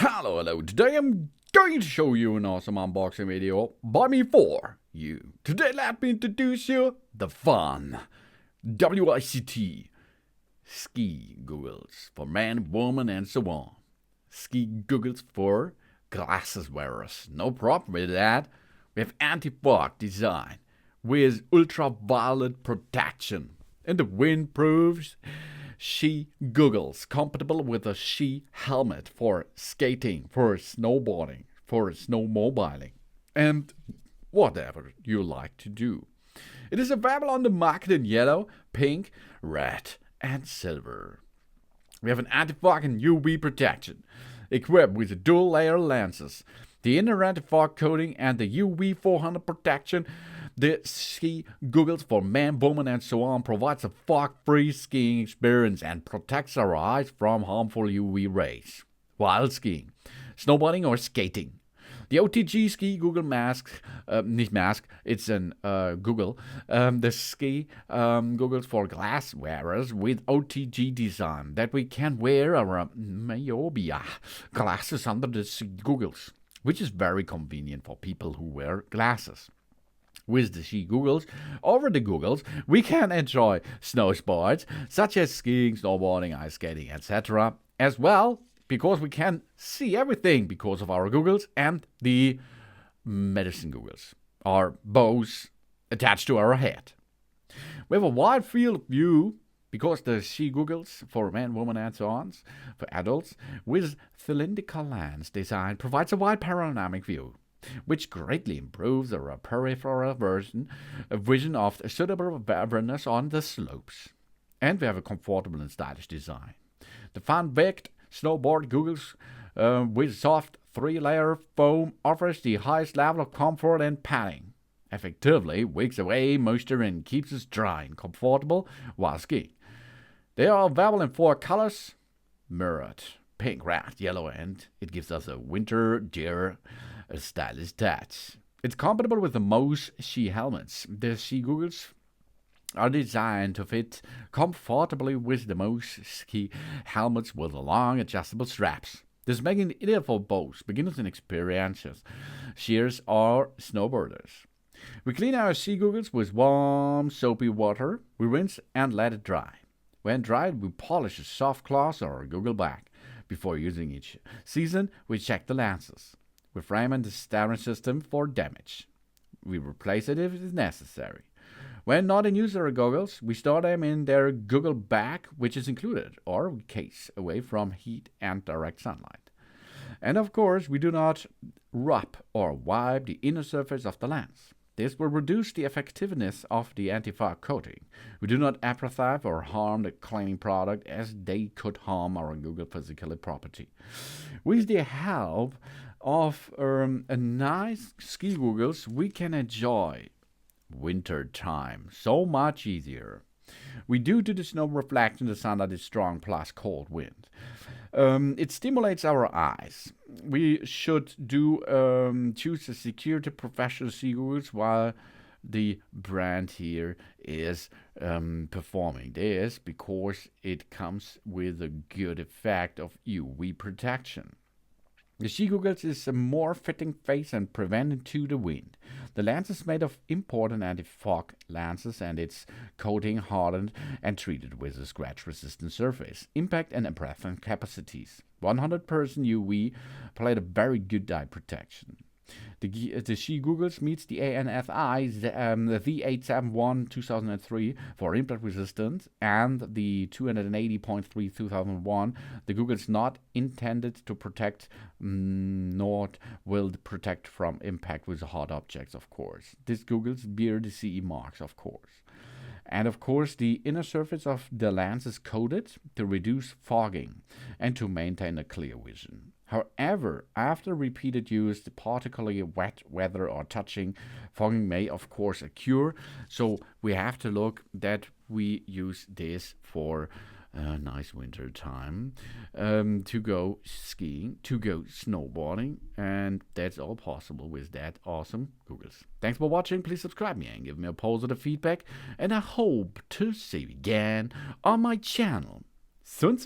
Hello, today I'm going to show you an awesome unboxing video by me for you. Today let me introduce you the fun WICT Ski Goggles for man, woman and so on. Ski goggles for glasses wearers. No problem with that. We have anti-fog design with ultraviolet protection and the windproof ski goggles compatible with a ski helmet for skating, for snowboarding, for snowmobiling, and whatever you like to do. It is available on the market in yellow, pink, red, and silver. We have an anti-fog and UV protection, equipped with dual layer lenses, the inner anti-fog coating, and the UV 400 protection. The ski goggles for men, women, and so on provides a fog-free skiing experience and protects our eyes from harmful UV rays while skiing, snowboarding, or skating. The OTG Ski Goggle mask, nicht mask, it's an Google. The ski goggles for glass wearers with OTG design that we can wear our myopia glasses under the ski goggles, which is very convenient for people who wear glasses. With the ski goggles, over the goggles, we can enjoy snow sports such as skiing, snowboarding, ice skating, etc. as well, because we can see everything because of our goggles, and the medicine goggles are both attached to our head. We have a wide field of view because the ski goggles for men, women, and so on, for adults, with cylindrical lens design provides a wide panoramic view, which greatly improves our peripheral vision of suitable awareness on the slopes. And we have a comfortable and stylish design. The FUNWICT Snowboard goggles with soft 3-layer foam offers the highest level of comfort and padding. Effectively wicks away moisture and keeps us dry and comfortable while skiing. They are available in 4 colors: mirrored, pink, red, yellow, and it gives us a winter gear a stylish touch. It's compatible with the most ski helmets. The ski goggles are designed to fit comfortably with the most ski helmets with long adjustable straps. This making it ideal for both beginners and experienced skiers or snowboarders. We clean our ski goggles with warm, soapy water. We rinse and let it dry. When dried, we polish a soft cloth or goggle back. Before using each season, we check the lenses. We frame and the steering system for damage. We replace it if it is necessary. When not in use our goggles, we store them in their goggle bag, which is included, or case away from heat and direct sunlight. And of course, we do not rub or wipe the inner surface of the lens. This will reduce the effectiveness of the anti-fog coating. We do not abrasive or harm the cleaning product, as they could harm our goggle physical property. With the help of a nice ski goggles, we can enjoy winter time so much easier. We due to the snow reflection, the sunlight is strong plus cold wind. It stimulates our eyes. We should choose a security professional ski goggles, while the brand here is performing this because it comes with a good effect of UV protection. The ski goggles is a more fitting face and prevented to the wind. The lens is made of imported anti-fog lenses, and its coating hardened and treated with a scratch-resistant surface, impact and abrasive capacities. 100% UV provide a very good eye protection. The ski goggles meets the ANFI V871 2003 for impact resistance, and the 280.3 2001. The goggles not intended to protect, nor will protect from impact with hard objects, of course. These goggles bear the CE marks, of course. And of course, the inner surface of the lens is coated to reduce fogging and to maintain a clear vision. However, after repeated use, particularly wet weather or touching, fogging may of course occur. So we have to look that we use this for nice winter time, to go skiing, to go snowboarding, and that's all possible with that awesome goggles. Thanks for watching. Please subscribe me and give me a positive feedback, and I hope to see you again on my channel. Soon.